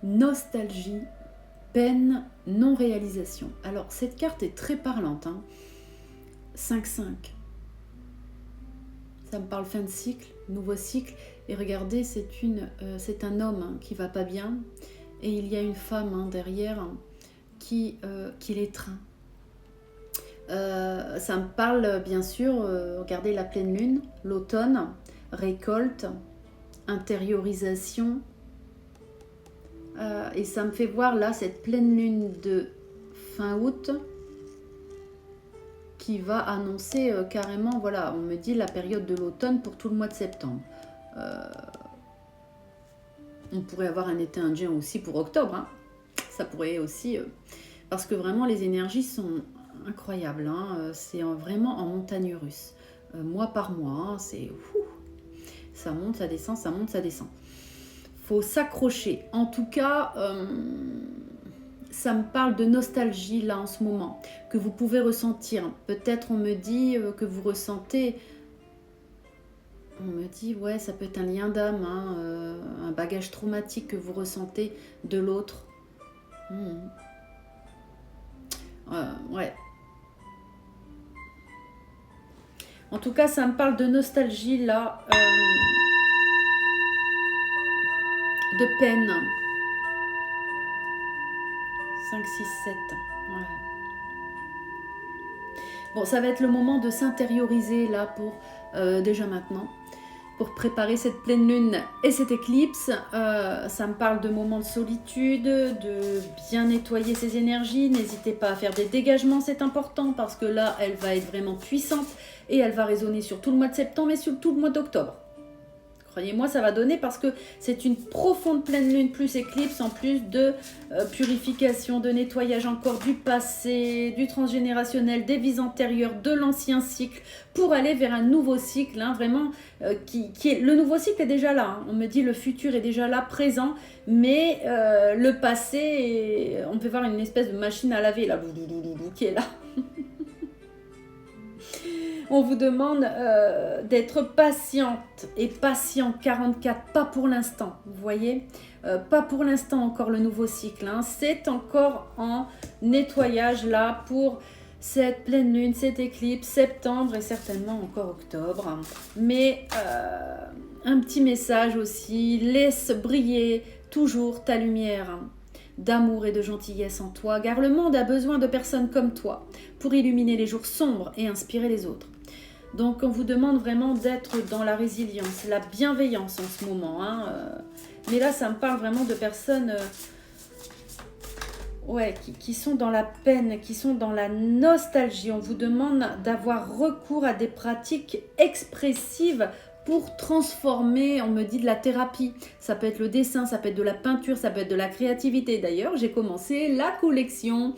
nostalgie, peine, non-réalisation. Alors, cette carte est très parlante. 5-5. Ça me parle fin de cycle, nouveau cycle. Et regardez, c'est un homme qui va pas bien. Et il y a une femme derrière qui l'étreint. Ça me parle bien sûr, regardez la pleine lune, l'automne, récolte, intériorisation. Et ça me fait voir là cette pleine lune de fin août qui va annoncer carrément, voilà, on me dit la période de l'automne pour tout le mois de septembre. On pourrait avoir un été indien aussi pour octobre. Ça pourrait aussi... parce que vraiment les énergies sont incroyables. C'est vraiment en montagne russe. Mois par mois, c'est... ça monte, ça descend, ça monte, ça descend. Faut s'accrocher. En tout cas, ça me parle de nostalgie là en ce moment, que vous pouvez ressentir. Peut-être on me dit que vous ressentez... On me dit, ouais, ça peut être un lien d'âme, un bagage traumatique que vous ressentez de l'autre. Ouais. En tout cas, ça me parle de nostalgie là, de peine. 5, 6, 7. Ouais. Bon, ça va être le moment de s'intérioriser là pour déjà maintenant. Pour préparer cette pleine lune et cette éclipse, ça me parle de moments de solitude, de bien nettoyer ses énergies. N'hésitez pas à faire des dégagements, c'est important parce que là, elle va être vraiment puissante et elle va résonner sur tout le mois de septembre et sur tout le mois d'octobre. Croyez-moi, ça va donner parce que c'est une profonde pleine lune plus éclipse en plus de purification, de nettoyage encore du passé, du transgénérationnel, des vies antérieures, de l'ancien cycle pour aller vers un nouveau cycle, vraiment, qui est, le nouveau cycle est déjà là. On me dit le futur est déjà là, présent, mais le passé, on peut voir une espèce de machine à laver là, qui est là. On vous demande d'être patiente et patient 44, pas pour l'instant, vous voyez, pas pour l'instant encore le nouveau cycle, c'est encore en nettoyage là pour cette pleine lune, cette éclipse, septembre et certainement encore octobre. Mais un petit message aussi, laisse briller toujours ta lumière d'amour et de gentillesse en toi, car le monde a besoin de personnes comme toi pour illuminer les jours sombres et inspirer les autres. Donc on vous demande vraiment d'être dans la résilience, la bienveillance en ce moment. Mais là, ça me parle vraiment de personnes qui sont dans la peine, qui sont dans la nostalgie. On vous demande d'avoir recours à des pratiques expressives pour transformer, on me dit, de la thérapie. Ça peut être le dessin, ça peut être de la peinture, ça peut être de la créativité. D'ailleurs, j'ai commencé la collection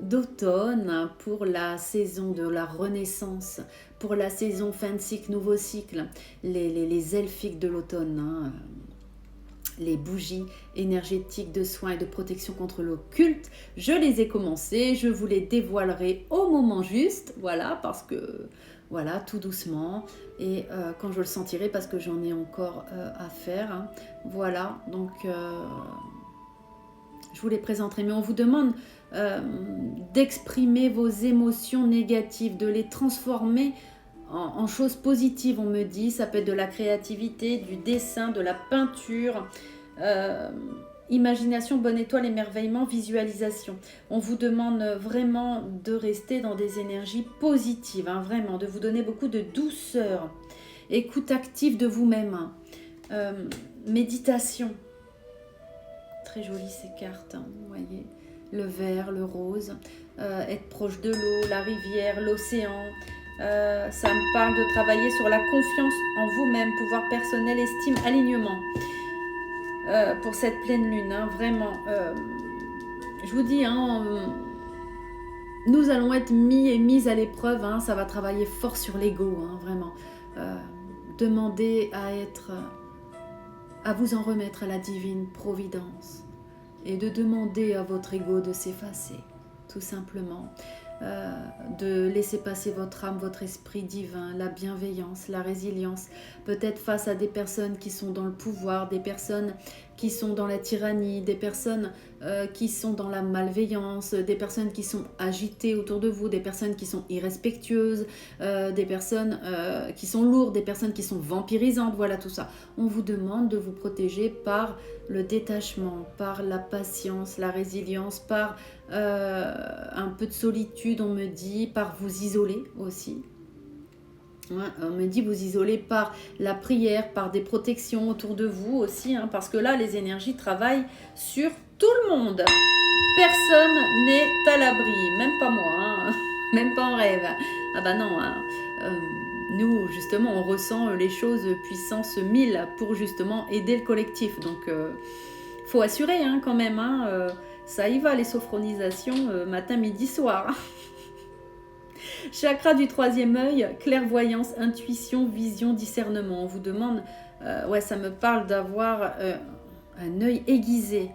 d'automne pour la saison de la renaissance, pour la saison fin de cycle, nouveau cycle, les elfiques de l'automne, les bougies énergétiques de soins et de protection contre l'occulte. Je les ai commencées, je vous les dévoilerai au moment juste, voilà, parce que... Voilà, tout doucement et quand je le sentirai parce que j'en ai encore à faire. Voilà, donc je vous les présenterai. Mais on vous demande d'exprimer vos émotions négatives, de les transformer en choses positives, on me dit. Ça peut être de la créativité, du dessin, de la peinture, imagination, bonne étoile, émerveillement, visualisation. On vous demande vraiment de rester dans des énergies positives, vraiment, de vous donner beaucoup de douceur, écoute active de vous-même, méditation. Très jolies ces cartes, vous voyez, le vert, le rose, être proche de l'eau, la rivière, l'océan. Ça me parle de travailler sur la confiance en vous-même, pouvoir personnel, estime, alignement. Pour cette pleine lune, vraiment. Je vous dis, nous allons être mis et mises à l'épreuve. Ça va travailler fort sur l'ego, vraiment. Demandez à vous en remettre à la divine providence et de demander à votre ego de s'effacer, tout simplement. De laisser passer votre âme, votre esprit divin, la bienveillance, la résilience, peut-être face à des personnes qui sont dans le pouvoir, des personnes qui sont dans la tyrannie, des personnes qui sont dans la malveillance, des personnes qui sont agitées autour de vous, des personnes qui sont irrespectueuses, des personnes qui sont lourdes, des personnes qui sont vampirisantes, voilà tout ça. On vous demande de vous protéger par le détachement, par la patience, la résilience, par un peu de solitude, on me dit, par vous isoler aussi. Ouais, on me dit vous isoler par la prière, par des protections autour de vous aussi, hein, parce que là, les énergies travaillent sur tout le monde. Personne n'est à l'abri, même pas moi, hein, même pas en rêve. Ah bah non, hein. Nous, justement, on ressent les choses puissance 1000 pour justement aider le collectif. Donc, faut assurer hein, quand même, hein, ça y va les sophronisations matin, midi, soir. Chakra du troisième œil, clairvoyance, intuition, vision, discernement. On vous demande, ouais, ça me parle d'avoir un œil aiguisé,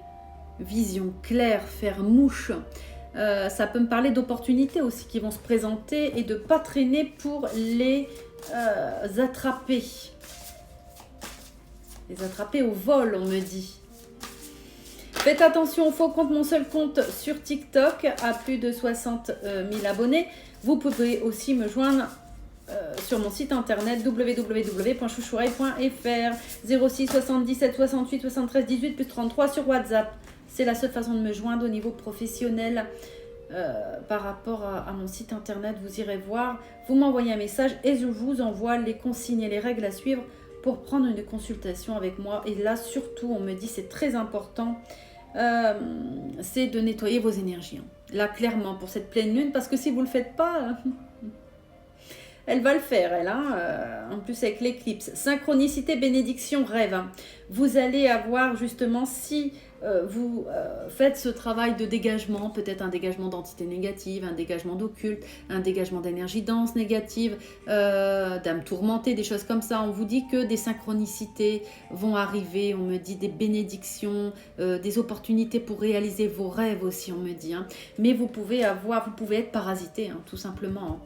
vision claire, faire mouche. Ça peut me parler d'opportunités aussi qui vont se présenter et de ne pas traîner pour les attraper. Les attraper au vol, on me dit. Faites attention au faux compte, mon seul compte sur TikTok à plus de 60 000 abonnés. Vous pouvez aussi me joindre sur mon site internet www.chouchoureille.fr 06 77 68 73 18 plus 33 sur WhatsApp. C'est la seule façon de me joindre au niveau professionnel par rapport à mon site internet. Vous irez voir, vous m'envoyez un message et je vous envoie les consignes et les règles à suivre pour prendre une consultation avec moi. Et là, surtout, on me dit c'est très important, c'est de nettoyer vos énergies. Là, clairement, pour cette pleine lune, parce que si vous ne le faites pas, elle va le faire, elle. En plus, avec l'éclipse. Synchronicité, bénédiction, rêve. Vous allez avoir justement, si vous faites ce travail de dégagement, peut-être un dégagement d'entités négatives, un dégagement d'occulte, un dégagement d'énergie dense négative, d'âmes tourmentées, des choses comme ça. On vous dit que des synchronicités vont arriver, on me dit des bénédictions, des opportunités pour réaliser vos rêves aussi, on me dit. Hein. Mais vous pouvez être parasité, hein, tout simplement. Hein.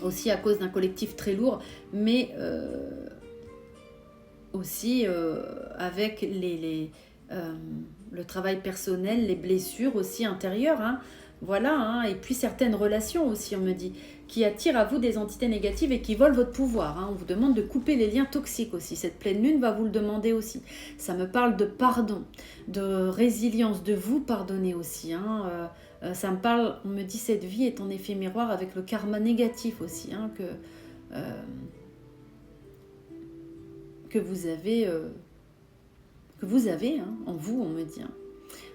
Aussi à cause d'un collectif très lourd, mais aussi avec le travail personnel, les blessures aussi intérieures, hein, voilà, hein, et puis certaines relations aussi, on me dit, qui attirent à vous des entités négatives et qui volent votre pouvoir. Hein. On vous demande de couper les liens toxiques aussi. Cette pleine lune va vous le demander aussi. Ça me parle de pardon, de résilience, de vous pardonner aussi. Hein. Ça me parle, on me dit, cette vie est en effet miroir avec le karma négatif aussi, hein, que vous avez hein, en vous, on me dit. Hein.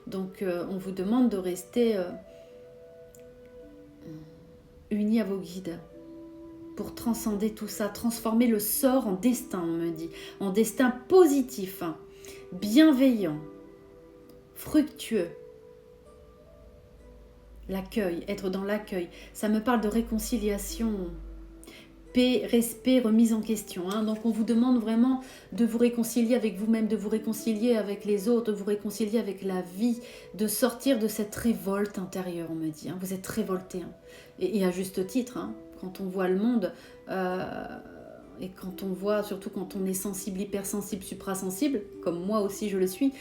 Donc, on vous demande de rester unis à vos guides pour transcender tout ça, transformer le sort en destin, on me dit, en destin positif, hein, bienveillant, fructueux. L'accueil, être dans l'accueil, ça me parle de réconciliation, paix, respect, remise en question. Hein. Donc on vous demande vraiment de vous réconcilier avec vous-même, de vous réconcilier avec les autres, de vous réconcilier avec la vie, de sortir de cette révolte intérieure, on me dit. Hein. Vous êtes révoltés, hein. Et à juste titre, hein. Quand on voit le monde, et quand on voit, surtout quand on est sensible, hypersensible, suprasensible, comme moi aussi je le suis,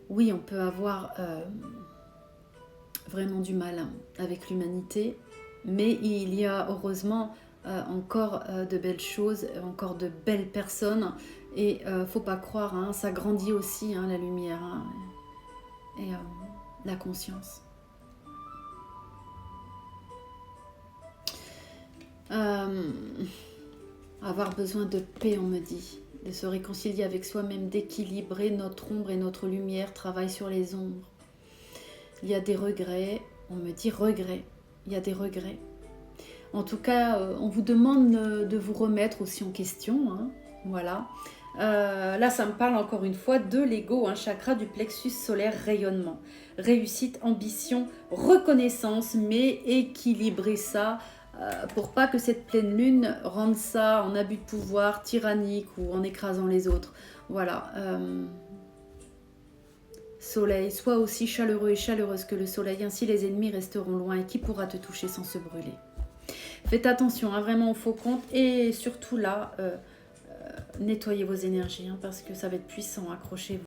oui, on peut avoir vraiment du mal avec l'humanité, mais il y a heureusement encore de belles choses, encore de belles personnes, et faut pas croire, hein, ça grandit aussi, hein, la lumière, hein, et la conscience. Avoir besoin de paix, on me dit, de se réconcilier avec soi-même, d'équilibrer notre ombre et notre lumière, travail sur les ombres. Il y a des regrets, on me dit regrets, il y a des regrets. En tout cas, on vous demande de vous remettre aussi en question, hein, voilà. Là, ça me parle encore une fois de l'ego, un chakra du plexus solaire, rayonnement, réussite, ambition, reconnaissance, mais équilibrer ça pour pas que cette pleine lune rende ça en abus de pouvoir, tyrannique ou en écrasant les autres. Voilà. Soleil, sois aussi chaleureux et chaleureuse que le soleil, ainsi les ennemis resteront loin et qui pourra te toucher sans se brûler. Faites attention, hein, vraiment au faux compte, et surtout là, nettoyez vos énergies, hein, parce que ça va être puissant, accrochez-vous.